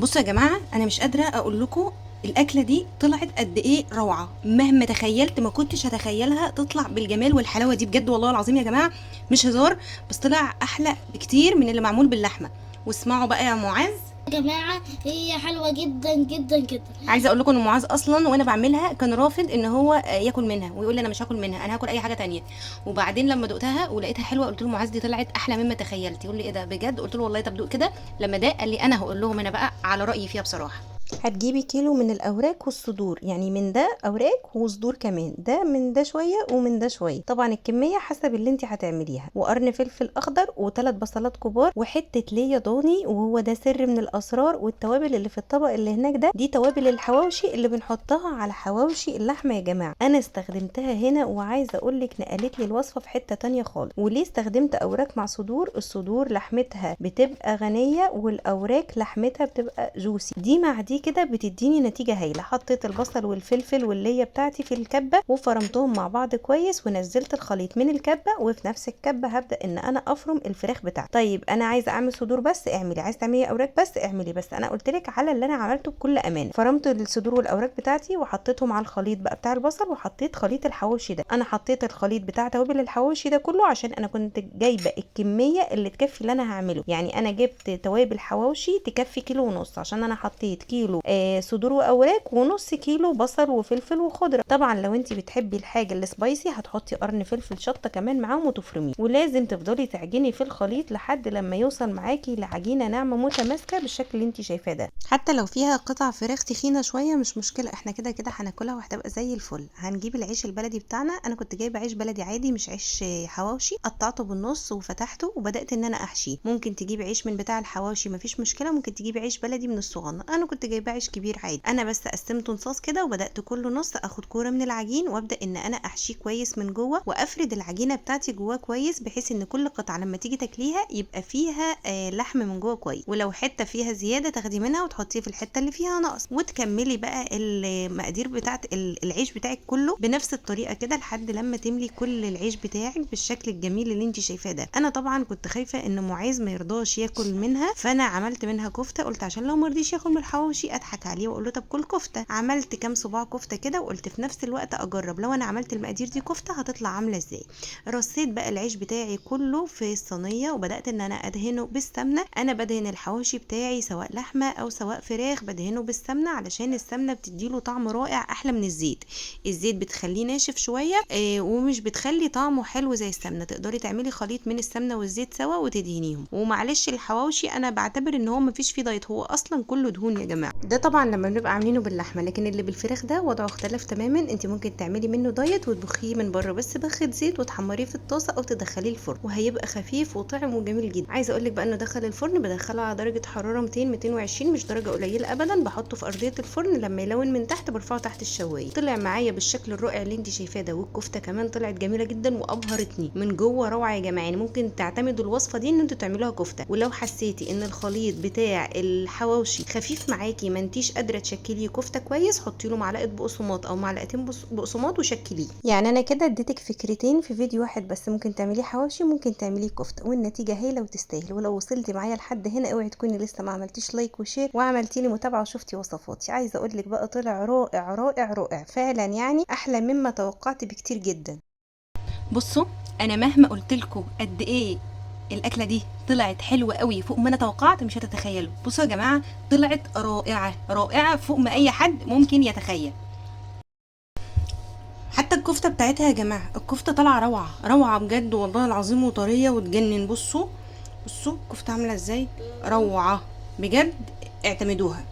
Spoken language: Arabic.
بصوا يا جماعه، انا مش قادره اقول لكم الاكله دي طلعت قد ايه روعه. مهما تخيلت ما كنتش هتخيلها تطلع بالجمال والحلاوه دي، بجد والله العظيم يا جماعه مش هزار. بس طلع احلى بكتير من اللي معمول باللحمه. واسمعوا بقى يا معاذ، يا جماعة هي حلوة جدا جدا جدا. عايزه اقول لكم ان معاذ اصلا وانا بعملها كان رافض ان هو ياكل منها، ويقول لي انا مش هاكل منها، انا هاكل اي حاجه تانية. وبعدين لما دقتها ولقيتها حلوه قلت له معاذ دي طلعت احلى مما تخيلت. يقول لي ايه ده بجد؟ قلت له والله طب دوق كده. لما ده قال لي انا هقول لهم انا بقى على رايي فيها بصراحه. هتجيبي كيلو من الاوراق والصدور، يعني من ده اوراق وصدور كمان، ده من ده شويه ومن ده شويه، طبعا الكميه حسب اللي انت هتعمليها. وقرن فلفل اخضر وثلاث بصلات كبار وحته ليا ضاني، وهو ده سر من الاسرار. والتوابل اللي في الطبق اللي هناك ده دي توابل الحواوشي اللي بنحطها على حواوشي اللحمه يا جماعه. انا استخدمتها هنا وعايزه اقول لك نقلت لي الوصفه في حته تانية خالص. وليه استخدمت اوراق مع صدور؟ الصدور لحمتها بتبقى غنيه والاوراق لحمتها بتبقى جوسي. دي مع دي كده بتديني نتيجه هايله. حطيت البصل والفلفل والليه بتاعتي في الكبه وفرمتهم مع بعض كويس، ونزلت الخليط من الكبه. وفي نفس الكبه هبدا ان انا افرم الفراخ بتاعتي. طيب انا عايزه اعمل صدور بس اعملي، عايزه تعملي اوراق بس اعملي، بس انا قلت لك على اللي انا عملته بكل امانه. فرمت الصدور والاوراق بتاعتي وحطيتهم على الخليط بقى بتاع البصل، وحطيت خليط الحواوشي ده. انا حطيت الخليط بتاع توابل الحواوشي ده كله عشان انا كنت جايبه الكميه اللي تكفي اللي انا هعمله. يعني انا جبت توابل حواوشي تكفي كيلو ونص، عشان انا حطيت كيلو صدور واوراق ونص كيلو بصل وفلفل وخضره. طبعا لو انت بتحبي الحاجه السبايسي هتحطي قرن فلفل شطه كمان معاهم وتفرميه. ولازم تفضلي تعجني في الخليط لحد لما يوصل معاكي لعجينه ناعمه متماسكه بالشكل اللي انت شايفاه ده. حتى لو فيها قطع فراخ تخينه شويه مش مشكله، احنا كده كده هناكلها وهتبقى زي الفل. هنجيب العيش البلدي بتاعنا. انا كنت جايبه عيش بلدي عادي مش عيش حواوشي، قطعته بالنص وفتحته وبدات ان انا احشيه. ممكن تجيبي عيش من بتاع الحواوشي مفيش مشكله، ممكن تجيبي عيش بلدي من الصغنن. انا كنت جايبه عيش كبير عادي. انا بس قسمته نصاص كده وبدات كل نص اخد كوره من العجين وابدا ان انا احشيه كويس من جوه، وافرد العجينه بتاعتي جواه كويس، بحيث ان كل قطعه لما تيجي تاكليها يبقى فيها لحم من جوه كويس. ولو حته فيها زياده تاخدي منها وتحطيه في الحته اللي فيها نقص. وتكملي بقى المقادير بتاعت العيش بتاعك كله بنفس الطريقه كده لحد لما تملي كل العيش بتاعك بالشكل الجميل اللي انت شايفاه ده. انا طبعا كنت خايفه ان معاذ ما يرضاش ياكل منها، فانا عملت منها كفته. قلت عشان لو ما رضيش ياكل من الحواوشي اضحك عليه واقول له طب كل كفته. عملت كام صباع كفته كده، وقلت في نفس الوقت اجرب لو انا عملت المقادير دي كفته هتطلع عامله ازاي. رصيت بقى العيش بتاعي كله في الصينيه وبدات ان انا ادهنه بالسمنه. انا بدهن الحواوشي بتاعي سواء لحمه او سواء فراخ بدهنه بالسمنه، علشان السمنه بتديله طعم رائع احلى من الزيت. الزيت بتخليه ناشف شويه ومش بتخلي طعمه حلو زي السمنه. تقدري تعملي خليط من السمنه والزيت سوا وتدهنيهم. ومعلش الحواوشي انا بعتبر ان هو مفيش فيه دايت، هو اصلا كله دهون يا جماعه. ده طبعا لما بنبقى عاملينه باللحمه، لكن اللي بالفراخ ده وضعه اختلف تماما. انت ممكن تعملي منه دايت وتبخيه من بره بس بخه زيت وتحمريه في الطاسه او تدخليه الفرن، وهيبقى خفيف وطعم وجميل جدا. عايزه اقول لك بقى انه دخل الفرن بدخله على درجه حراره 200 220، مش درجه قليله ابدا. بحطه في ارضيه الفرن، لما يلون من تحت برفعه تحت الشوايه. طلع معايا بالشكل الرائع اللي انت شايفاه ده. والكفته كمان طلعت جميله جدا وابهرتني من جوه روعه يا جماعه. يعني ممكن تعتمدوا الوصفه دي ان انتوا تعملوها كفته. ولو حسيتي ان الخليط بتاع الحواوشي خفيف معاكي ما انتيش قادره تشكليه كفته كويس، حطي له معلقه بقسماط او معلقتين بقسماط وشكليه. يعني انا كده اديتك فكرتين في فيديو واحد بس. ممكن تعمليه حواوشي ممكن تعمليه كفته، والنتيجه هايله وتستاهل. ولو وصلتي معايا لحد هنا اوعي تكوني لسه ما عملتيش لايك وشير وعملتي لي متابعه وشفتي وصفاتي. عايزه اقول لك بقى طلع رائع رائع رائع فعلا، يعني احلى مما توقعت بكتير جدا. بصوا، انا مهما قلت لكم قد ايه الاكله دي طلعت حلوه قوي فوق ما انا توقعت مش هتتخيلوا. بصوا يا جماعه طلعت رائعه رائعه فوق ما اي حد ممكن يتخيل. حتى الكفته بتاعتها يا جماعه، الكفته طالعه روعه روعه بجد والله العظيم، وطريه وتجنن. بصوا بصوا الكفته عامله ازاي، روعه بجد، اعتمدوها.